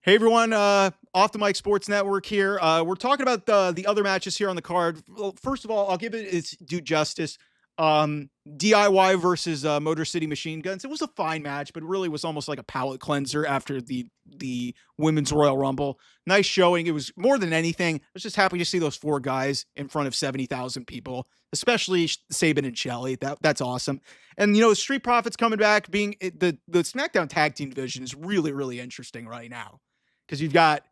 Hey everyone, off the mic Sports Network here. We're talking about the other matches here on the card. Well, first of all, I'll give it its due justice. DIY versus Motor City Machine Guns. It was a fine match, but it really was almost like a palate cleanser after the Women's Royal Rumble. Nice showing. It was more than anything. I was just happy to see those four guys in front of 70,000 people, especially Sabin and Shelley. That's awesome. And Street Profits coming back, being the SmackDown Tag Team division is really really interesting right now because you've got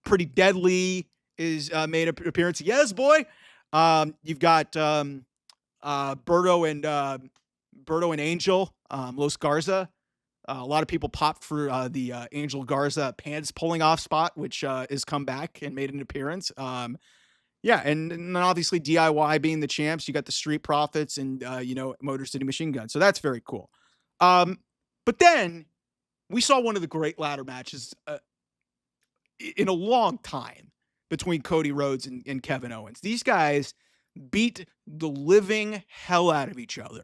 Pretty Deadly is made an appearance. Yes, boy. You've got Berto and Angel, Los Garza. A lot of people popped for the Angel Garza pants pulling off spot, which has come back and made an appearance. Yeah, and obviously DIY being the champs, you got the Street Profits and Motor City Machine Gun. So that's very cool. But then we saw one of the great ladder matches in a long time between Cody Rhodes and Kevin Owens. These guys beat the living hell out of each other.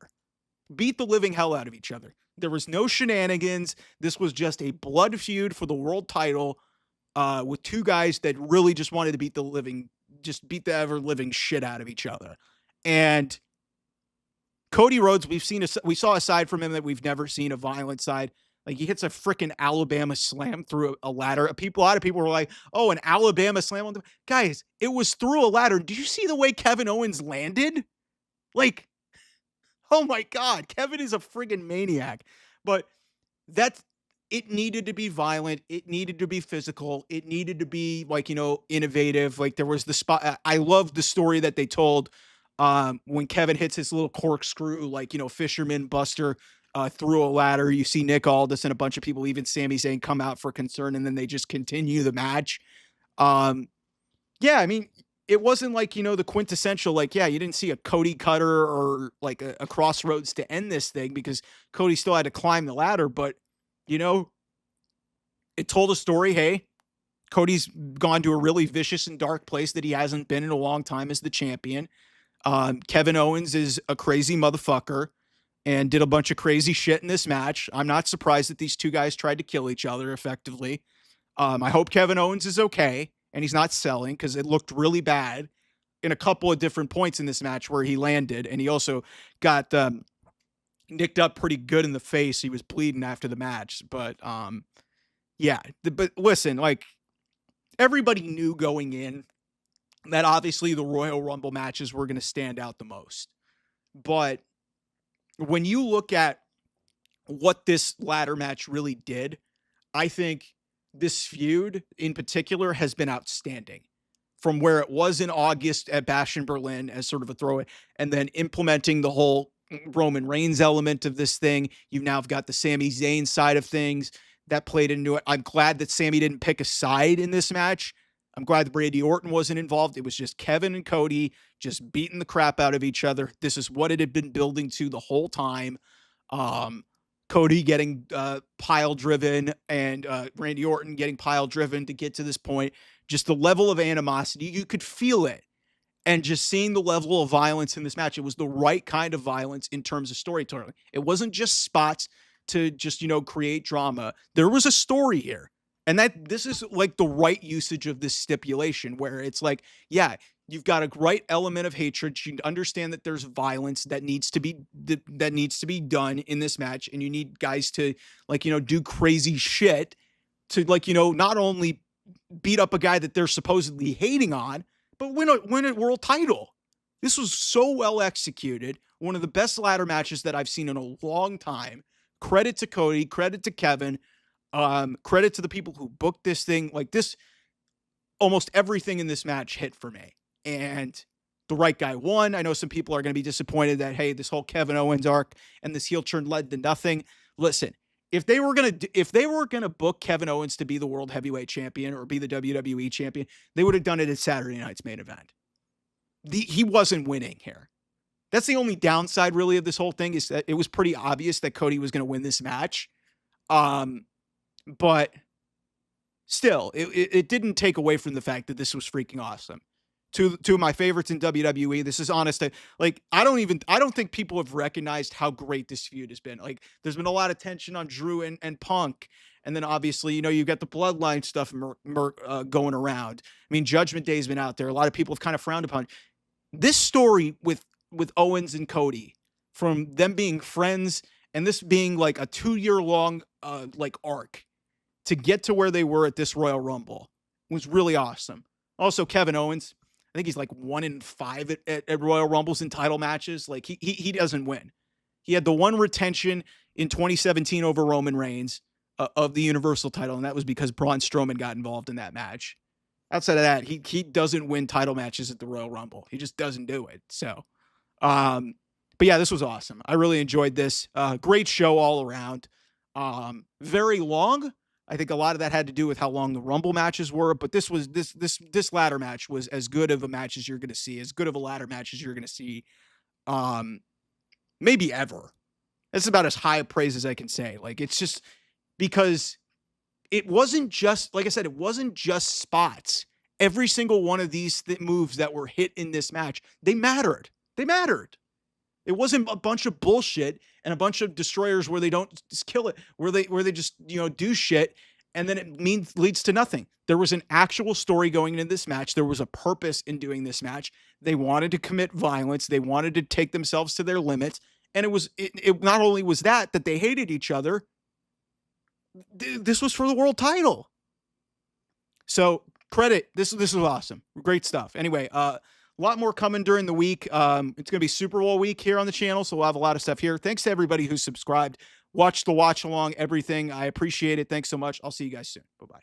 There was no shenanigans. This was just a blood feud for the world title with two guys that really just wanted to beat the ever living shit out of each other. And Cody Rhodes, we saw a side from him that we've never seen, a violent side. Like he hits a freaking Alabama slam through a ladder. A lot of people were like, "Oh, an Alabama slam on the guys." It was through a ladder. Did you see the way Kevin Owens landed? Like, oh my God, Kevin is a friggin' maniac. But it needed to be violent. It needed to be physical. It needed to be innovative. Like there was the spot. I love the story that they told when Kevin hits his little corkscrew, fisherman buster through a ladder. You see Nick Aldis and a bunch of people, even Sami Zayn, come out for concern, and then they just continue the match. Yeah, I mean, it wasn't the quintessential, you didn't see a Cody cutter or a crossroads to end this thing because Cody still had to climb the ladder, but it told a story. Hey, Cody's gone to a really vicious and dark place that he hasn't been in a long time as the champion. Kevin Owens is a crazy motherfucker and did a bunch of crazy shit in this match. I'm not surprised that these two guys tried to kill each other effectively. I hope Kevin Owens is okay and he's not selling because it looked really bad in a couple of different points in this match where he landed, and he also got nicked up pretty good in the face. He was bleeding after the match, but yeah. But listen, everybody knew going in that obviously the Royal Rumble matches were going to stand out the most. But when you look at what this ladder match really did, I think this feud in particular has been outstanding. From where it was in August at Bash in Berlin as sort of a throwaway, and then implementing the whole Roman Reigns element of this thing. You've now got the Sami Zayn side of things that played into it. I'm glad that Sami didn't pick a side in this match. I'm glad that Randy Orton wasn't involved. It was just Kevin and Cody just beating the crap out of each other. This is what it had been building to the whole time. Cody getting pile driven and Randy Orton getting pile driven to get to this point. Just the level of animosity, you could feel it. And just seeing the level of violence in this match, it was the right kind of violence in terms of storytelling. It wasn't just spots to just, create drama. There was a story here. And this is the right usage of this stipulation where it's you've got a right element of hatred. You understand that there's violence that needs to be done in this match. And you need guys to do crazy shit to not only beat up a guy that they're supposedly hating on, but win a world title. This was so well executed. One of the best ladder matches that I've seen in a long time. Credit to Cody, credit to Kevin, credit to the people who booked this thing. Almost everything in this match hit for me. And the right guy won. I know some people are going to be disappointed that, hey, this whole Kevin Owens arc and this heel turn led to nothing. Listen, if they were gonna book Kevin Owens to be the world heavyweight champion or be the WWE champion, they would have done it at Saturday night's main event. He wasn't winning here. That's the only downside really of this whole thing, is that it was pretty obvious that Cody was going to win this match. But still, it didn't take away from the fact that this was freaking awesome. Two of my favorites in WWE. This is honest. I don't think people have recognized how great this feud has been. There's been a lot of tension on Drew and Punk And then obviously, you got the bloodline stuff going around. I mean, Judgment Day's been out there. A lot of people have kind of frowned upon this story with Owens and Cody, from them being friends and this being like a 2-year long like arc to get to where they were at this Royal Rumble was really awesome. Also, Kevin Owens, I think he's like 1-5 at Royal Rumbles in title matches. Like he doesn't win. He had the one retention in 2017 over Roman Reigns of the Universal title, and that was because Braun Strowman got involved in that match. Outside of that, he doesn't win title matches at the Royal Rumble. He just doesn't do it. So, but yeah, this was awesome. I really enjoyed this. Great show all around. Very long. I think a lot of that had to do with how long the Rumble matches were, but this ladder match was as good of a match as you're going to see, as good of a ladder match as you're going to see, maybe ever. That's about as high a praise as I can say. Like, it's just because it wasn't just, like I said, it wasn't just spots. Every single one of these moves that were hit in this match, they mattered. They mattered. It wasn't a bunch of bullshit and a bunch of destroyers where they don't just kill it, where they just, do shit, and then it leads to nothing. There was an actual story going into this match. There was a purpose in doing this match. They wanted to commit violence. They wanted to take themselves to their limits. And it not only was that they hated each other, this was for the world title. So credit. This was awesome. Great stuff. Anyway, a lot more coming during the week. It's going to be Super Bowl week here on the channel, so we'll have a lot of stuff here. Thanks to everybody who subscribed, watched the watch along, everything. I appreciate it. Thanks so much. I'll see you guys soon. Bye-bye.